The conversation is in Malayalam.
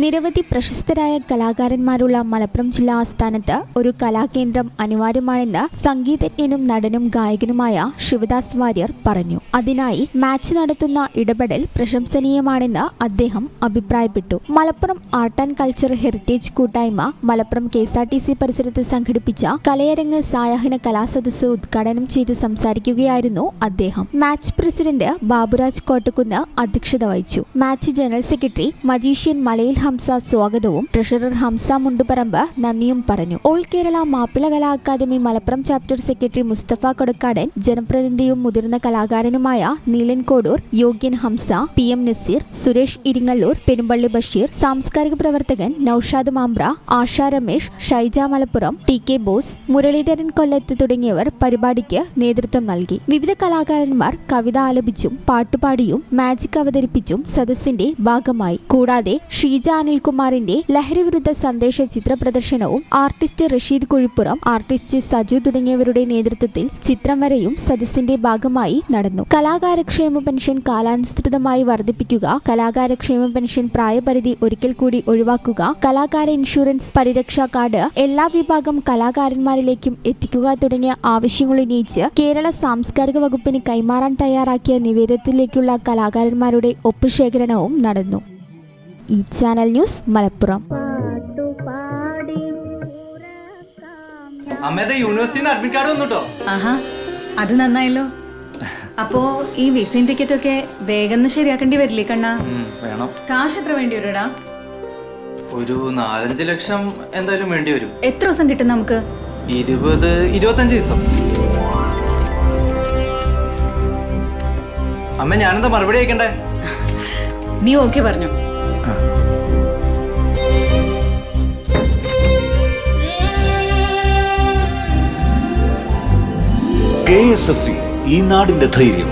നിരവധി പ്രശസ്തരായ കലാകാരന്മാരുള്ള മലപ്പുറം ജില്ലാ ആസ്ഥാനത്ത് ഒരു കലാകേന്ദ്രം അനിവാര്യമാണെന്ന് സംഗീതജ്ഞനും നടനും ഗായകനുമായ ശിവദാസ് വാര്യർ പറഞ്ഞു. അതിനായി മാച്ച് നടത്തുന്ന ഇടപെടൽ പ്രശംസനീയമാണെന്ന് അദ്ദേഹം അഭിപ്രായപ്പെട്ടു. Malappuram art and culture heritage കൂട്ടായ്മ മലപ്പുറം KSRTC പരിസരത്ത് സംഘടിപ്പിച്ച കലയരങ്ങ് സായാഹ്ന കലാസദസ്സ് ഉദ്ഘാടനം ചെയ്ത് സംസാരിക്കുകയായിരുന്നു അദ്ദേഹം. മാച്ച് പ്രസിഡന്റ് ബാബുരാജ് കോട്ടക്കുന്ന് അധ്യക്ഷത വഹിച്ചു. മാച്ച് ജനറൽ സെക്രട്ടറി മജീഷ്യൻ മലയിൽ ഹംസ സ്വാഗതവും ട്രഷറർ ഹംസ മുണ്ടുപറമ്പ് നന്ദിയും പറഞ്ഞു. All Kerala Mappila Kala academy Malappuram chapter secretary Mustafa Kodakkadan, ജനപ്രതിനിധിയും മുതിർന്ന കലാകാരനുമായ നീലൻ കോടൂർ, യോഗ്യൻ ഹംസ, PM നസീർ, സുരേഷ് ഇരിങ്ങല്ലൂർ, പെരുമ്പള്ളി ബഷീർ, സാംസ്കാരിക പ്രവർത്തകൻ നൌഷാദ് മാമ്പ്ര, ആശ രമേശ്, ഷൈജ മലപ്പുറം, TK ബോസ്, മുരളീധരൻ കൊല്ലത്ത് തുടങ്ങിയവർ പരിപാടിക്ക് നേതൃത്വം നൽകി. വിവിധ കലാകാരന്മാർ കവിത ആലപിച്ചും പാട്ടുപാടിയും മാജിക് അവതരിപ്പിച്ചും സദസ്സിന്റെ ഭാഗമായി. കൂടാതെ ഷീജ അനിൽകുമാറിന്റെ ലഹരി വിരുദ്ധ സന്ദേശ ചിത്ര പ്രദർശനവും ആർട്ടിസ്റ്റ് റഷീദ് കുഴിപ്പുറം, ആർട്ടിസ്റ്റ് സജു തുടങ്ങിയവരുടെ നേതൃത്വത്തിൽ ചിത്രം വരെയും സദസ്സിന്റെ ഭാഗമായി നടന്നു. കലാകാരക്ഷേമ പെൻഷൻ കാലാനുസൃതമായി വർദ്ധിപ്പിക്കുക, കലാകാരക്ഷേമ പെൻഷൻ പ്രായപരിധി ഒരിക്കൽ കൂടി ഒഴിവാക്കുക, കലാകാര ഇൻഷുറൻസ് പരിരക്ഷാ കാർഡ് എല്ലാ വിഭാഗം കലാകാരന്മാരിലേക്കും എത്തിക്കുക തുടങ്ങിയ ആവശ്യങ്ങൾ ഉന്നയിച്ച് കേരള സാംസ്കാരിക വകുപ്പിന് കൈമാറാൻ തയ്യാറാക്കിയ നിവേദനത്തിലേക്കുള്ള കലാകാരന്മാരുടെ ഒപ്പുശേഖരണവും നടന്നു. ഈ ചാനൽ ന്യൂസ് മലപ്പുറം. യൂണിവേഴ്സിറ്റിന്ന് അഡ്മിറ്റ് കാർഡ് വന്നുട്ടോ. ആഹാ, അത് നന്നായല്ലോ. അപ്പോ ഈ വിസയും ടിക്കറ്റൊക്കെ വേഗം ശരിയാക്കേണ്ടി വരില്ലേ കണ്ണാ? വേണം. കാശ് എത്ര വേണ്ടി വരുടാ? ഒരു 4-5 ലക്ഷം എന്തായാലും വേണ്ടി വരും. എത്ര ദിവസം കിട്ടും നമുക്ക്? 20-25 ദിവസം. അമ്മ, ഞാനെന്താ മറുപടി അയക്കണ്ടേ? നീ ഓക്കെ പറഞ്ഞു. KSFE, ഈ നാടിന്റെ ധൈര്യം.